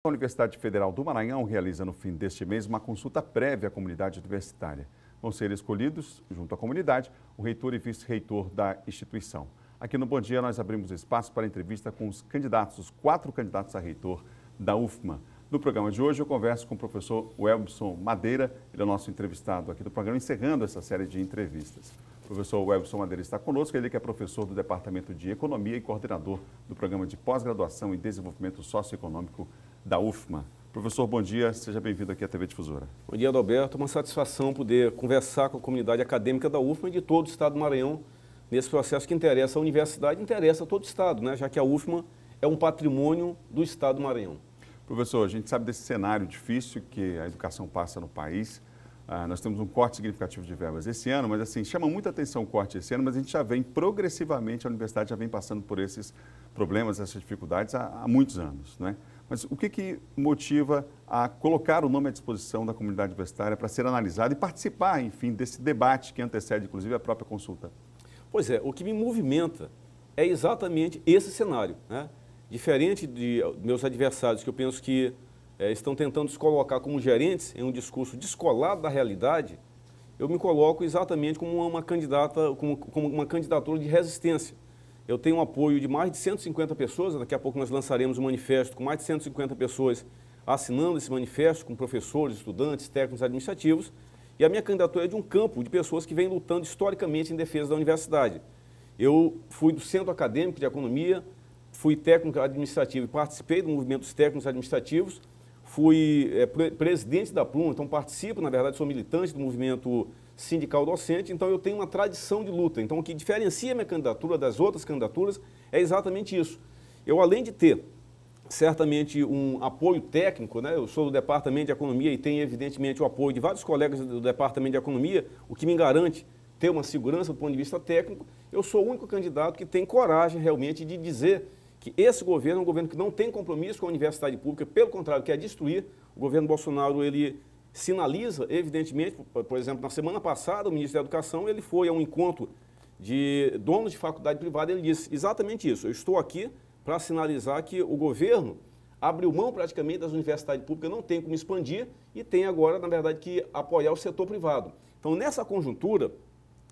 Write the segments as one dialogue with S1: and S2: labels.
S1: A Universidade Federal do Maranhão realiza no fim deste mês uma consulta prévia à comunidade universitária. Vão ser escolhidos, junto à comunidade, o reitor e vice-reitor da instituição. Aqui no Bom Dia nós abrimos espaço para entrevista com os candidatos, os 4 candidatos a reitor da UFMA. No programa de hoje eu converso com o professor Welbson Madeira, ele é o nosso entrevistado aqui do programa, encerrando essa série de entrevistas. O professor Welbson Madeira está conosco, ele que é professor do Departamento de Economia e coordenador do Programa de Pós-Graduação em Desenvolvimento Socioeconômico da UFMA. Professor, bom dia, seja bem-vindo aqui à TV Difusora.
S2: Bom dia, Adalberto. Uma satisfação poder conversar com a comunidade acadêmica da UFMA e de todo o Estado do Maranhão nesse processo que interessa a universidade, interessa a todo o Estado, né? Já que a UFMA é um patrimônio do Estado do Maranhão.
S1: Professor, a gente sabe desse cenário difícil que a educação passa no país. Nós temos um corte significativo de verbas esse ano, mas assim, chama muita atenção o corte esse ano, mas a gente já vem progressivamente, a universidade já vem passando por esses problemas, essas dificuldades há muitos anos, né? Mas o que motiva a colocar o nome à disposição da comunidade universitária para ser analisado e participar, enfim, desse debate que antecede, inclusive, a própria consulta?
S2: Pois é, o que me movimenta é exatamente esse cenário, né? Diferente de meus adversários, que eu penso que estão tentando se colocar como gerentes em um discurso descolado da realidade, eu me coloco exatamente como uma candidatura de resistência. Eu tenho um apoio de mais de 150 pessoas, daqui a pouco nós lançaremos um manifesto com mais de 150 pessoas assinando esse manifesto, com professores, estudantes, técnicos administrativos, e a minha candidatura é de um campo de pessoas que vêm lutando historicamente em defesa da universidade. Eu fui do Centro Acadêmico de Economia, fui técnico administrativo e participei do movimento dos técnicos administrativos, fui presidente da Pluma, então participo, na verdade, sou militante do movimento sindical docente, então eu tenho uma tradição de luta. Então o que diferencia a minha candidatura das outras candidaturas é exatamente isso. Eu, além de ter certamente um apoio técnico, né? Eu sou do Departamento de Economia e tenho, evidentemente, o apoio de vários colegas do Departamento de Economia, o que me garante ter uma segurança do ponto de vista técnico. Eu sou o único candidato que tem coragem realmente de dizer que esse governo é um governo que não tem compromisso com a universidade pública, pelo contrário, quer destruir. O governo Bolsonaro, ele sinaliza, evidentemente, por exemplo, na semana passada, o ministro da Educação, ele foi a um encontro de donos de faculdade privada, ele disse exatamente isso: eu estou aqui para sinalizar que o governo abriu mão praticamente das universidades públicas, não tem como expandir e tem agora, na verdade, que apoiar o setor privado. Então, nessa conjuntura,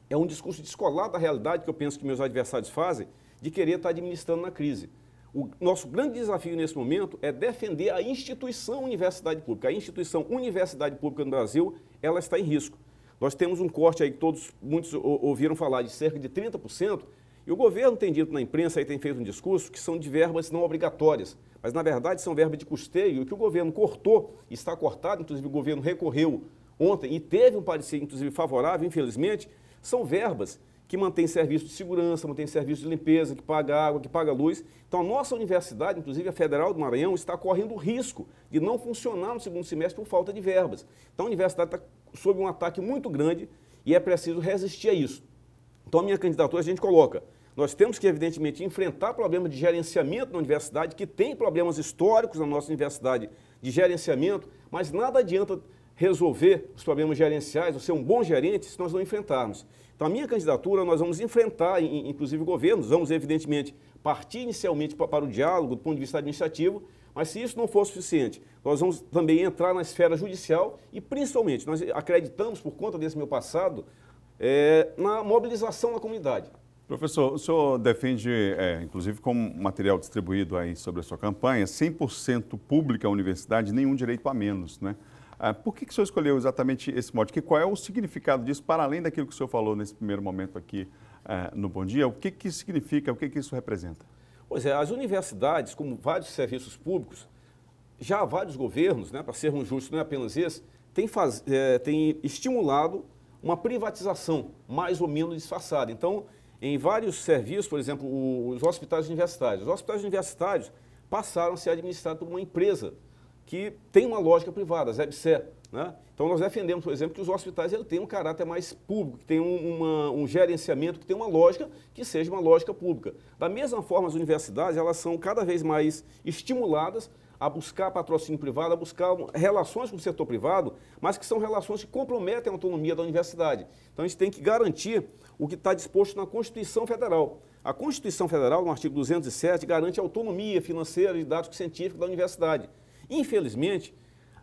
S2: é um discurso descolado da realidade que eu penso que meus adversários fazem, de querer estar administrando na crise. O nosso grande desafio nesse momento é defender a instituição universidade pública. A instituição universidade pública no Brasil, ela está em risco. Nós temos um corte aí que muitos ouviram falar de cerca de 30%, e o governo tem dito na imprensa, aí tem feito um discurso, que são de verbas não obrigatórias, mas na verdade são verbas de custeio, e o que o governo cortou, está cortado, inclusive o governo recorreu ontem e teve um parecer, inclusive, favorável, infelizmente, são verbas que mantém serviço de segurança, mantém serviço de limpeza, que paga água, que paga luz. Então, a nossa universidade, inclusive a Federal do Maranhão, está correndo o risco de não funcionar no segundo semestre por falta de verbas. Então, a universidade está sob um ataque muito grande e é preciso resistir a isso. Então, a minha candidatura, a gente coloca, nós temos que, evidentemente, enfrentar problemas de gerenciamento na universidade, que tem problemas históricos na nossa universidade de gerenciamento, mas nada adianta resolver os problemas gerenciais, ou ser um bom gerente, se nós não enfrentarmos. Então, a minha candidatura, nós vamos enfrentar, inclusive, governos, vamos, evidentemente, partir inicialmente para o diálogo do ponto de vista administrativo, mas se isso não for suficiente, nós vamos também entrar na esfera judicial e, principalmente, nós acreditamos, por conta desse meu passado, na mobilização da comunidade.
S1: Professor, o senhor defende, inclusive como material distribuído aí sobre a sua campanha, 100% pública a universidade, nenhum direito a menos, né? Por que o senhor escolheu exatamente esse mote? Qual é o significado disso, para além daquilo que o senhor falou nesse primeiro momento aqui no Bom Dia? O que isso significa, o que isso representa?
S2: Pois é, as universidades, como vários serviços públicos, já vários governos, né, para sermos justos, não é apenas esse, têm estimulado uma privatização mais ou menos disfarçada. Então, em vários serviços, por exemplo, os hospitais universitários. Os hospitais universitários passaram a ser administrados por uma empresa que tem uma lógica privada, a ZEBSE, né? Então, nós defendemos, por exemplo, que os hospitais têm um caráter mais público, que tem um gerenciamento, que tem uma lógica que seja uma lógica pública. Da mesma forma, as universidades, elas são cada vez mais estimuladas a buscar patrocínio privado, a buscar relações com o setor privado, mas que são relações que comprometem a autonomia da universidade. Então, a gente tem que garantir o que está disposto na Constituição Federal. A Constituição Federal, no artigo 207, garante a autonomia financeira, didático-científica da universidade. Infelizmente,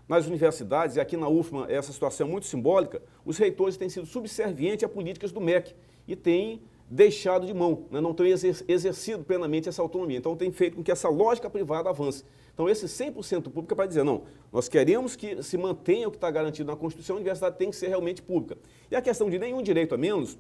S2: nas universidades, e aqui na UFMA essa situação é muito simbólica, os reitores têm sido subservientes a políticas do MEC e têm deixado de mão, né? Não têm exercido plenamente essa autonomia. Então, tem feito com que essa lógica privada avance. Então, esse 100% público é para dizer, não, nós queremos que se mantenha o que está garantido na Constituição, a universidade tem que ser realmente pública. E a questão de nenhum direito a menos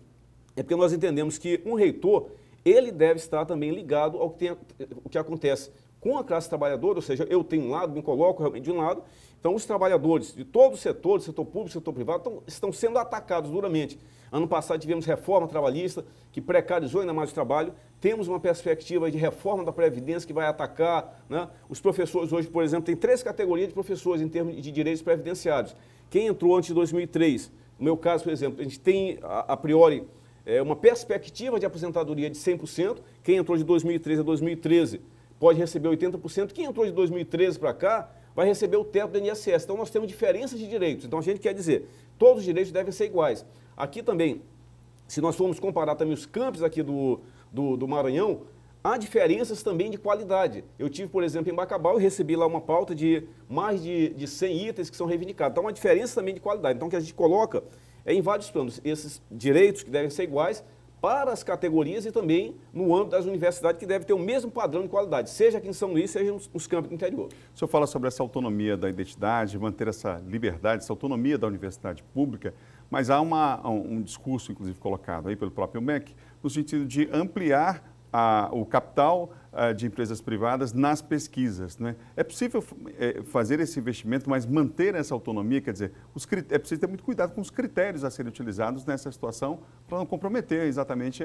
S2: é porque nós entendemos que um reitor, ele deve estar também ligado ao que acontece com a classe trabalhadora, ou seja, eu tenho um lado, me coloco realmente de um lado, então os trabalhadores de todo o setor público, setor privado, estão sendo atacados duramente. Ano passado tivemos reforma trabalhista, que precarizou ainda mais o trabalho, temos uma perspectiva de reforma da Previdência que vai atacar, né? Os professores hoje, por exemplo, tem 3 categorias de professores em termos de direitos previdenciários. Quem entrou antes de 2003, no meu caso, por exemplo, a gente tem, a priori, uma perspectiva de aposentadoria de 100%, quem entrou de 2003 a 2013 pode receber 80%, quem entrou de 2013 para cá vai receber o teto do INSS. Então, nós temos diferenças de direitos. Então, a gente quer dizer, todos os direitos devem ser iguais. Aqui também, se nós formos comparar também os campos aqui do Maranhão, há diferenças também de qualidade. Eu tive, por exemplo, em Bacabal, eu recebi lá uma pauta de mais de 100 itens que são reivindicados. Então, há uma diferença também de qualidade. Então, o que a gente coloca em vários planos, esses direitos que devem ser iguais para as categorias e também no âmbito das universidades, que deve ter o mesmo padrão de qualidade, seja aqui em São Luís, seja nos campos do interior.
S1: O senhor fala sobre essa autonomia da identidade, manter essa liberdade, essa autonomia da universidade pública, mas há um discurso, inclusive, colocado aí pelo próprio MEC, no sentido de ampliar o capital de empresas privadas nas pesquisas, né? É possível fazer esse investimento, mas manter essa autonomia, quer dizer, é preciso ter muito cuidado com os critérios a serem utilizados nessa situação para não comprometer exatamente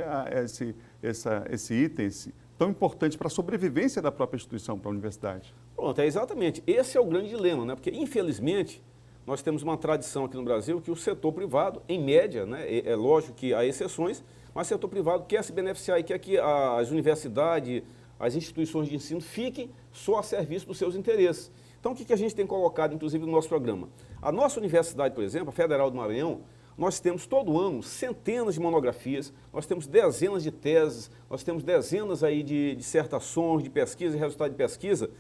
S1: esse item tão importante para a sobrevivência da própria instituição, para a universidade.
S2: Pronto, exatamente. Esse é o grande dilema, né? Porque, infelizmente, nós temos uma tradição aqui no Brasil que o setor privado, em média, né, é lógico que há exceções, mas o setor privado quer se beneficiar e quer que as universidades, as instituições de ensino fiquem só a serviço dos seus interesses. Então, o que a gente tem colocado, inclusive, no nosso programa? A nossa universidade, por exemplo, a Federal do Maranhão, nós temos todo ano centenas de monografias, nós temos dezenas de teses, nós temos dezenas aí de dissertações, de pesquisa e resultado de pesquisa.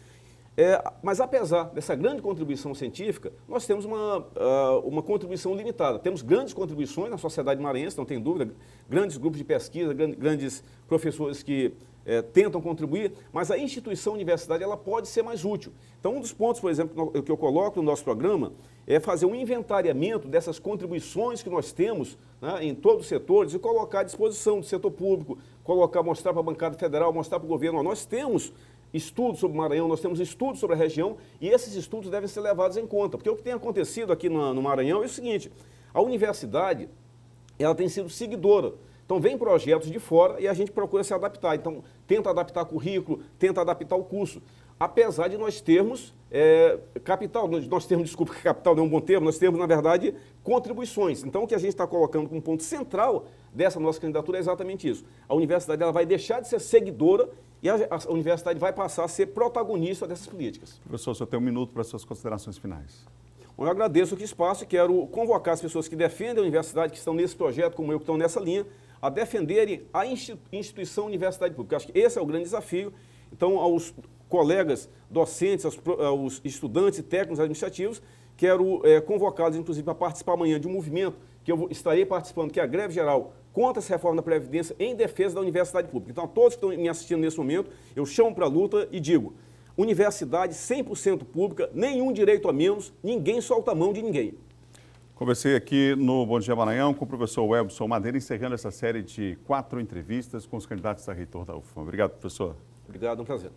S2: Mas apesar dessa grande contribuição científica, nós temos uma contribuição limitada. Temos grandes contribuições na sociedade maranhense, não tem dúvida, grandes grupos de pesquisa, grandes professores que tentam contribuir, mas a instituição universidade ela pode ser mais útil. Então, um dos pontos, por exemplo, que eu coloco no nosso programa é fazer um inventariamento dessas contribuições que nós temos, né, em todos os setores e colocar à disposição do setor público, mostrar para a bancada federal, mostrar para o governo. Nós temos estudos sobre o Maranhão, nós temos estudos sobre a região e esses estudos devem ser levados em conta, porque o que tem acontecido aqui no Maranhão é o seguinte, a universidade ela tem sido seguidora, então vem projetos de fora e a gente procura se adaptar, então tenta adaptar currículo, tenta adaptar o curso, apesar de nós termos capital, desculpa, que capital não é um bom termo, nós temos, na verdade, contribuições. Então, o que a gente está colocando como ponto central dessa nossa candidatura é exatamente isso. A universidade ela vai deixar de ser seguidora e a universidade vai passar a ser protagonista dessas políticas.
S1: Professor, o senhor tem um minuto para as suas considerações finais.
S2: Bom, eu agradeço aqui o espaço e quero convocar as pessoas que defendem a universidade, que estão nesse projeto, como eu, que estão nessa linha, a defenderem a instituição universidade pública. Acho que esse é o grande desafio. Então, aos colegas docentes, aos estudantes e técnicos administrativos, quero convocá-los, inclusive, para participar amanhã de um movimento que eu estarei participando, que é a greve geral contra essa reforma da Previdência em defesa da universidade pública. Então, a todos que estão me assistindo nesse momento, eu chamo para a luta e digo, universidade 100% pública, nenhum direito a menos, ninguém solta a mão de ninguém.
S1: Conversei aqui no Bom Dia Maranhão com o professor Welbson Madeira, encerrando essa série de 4 entrevistas com os candidatos a reitor da UFMA. Obrigado, professor.
S2: Obrigado, é um prazer.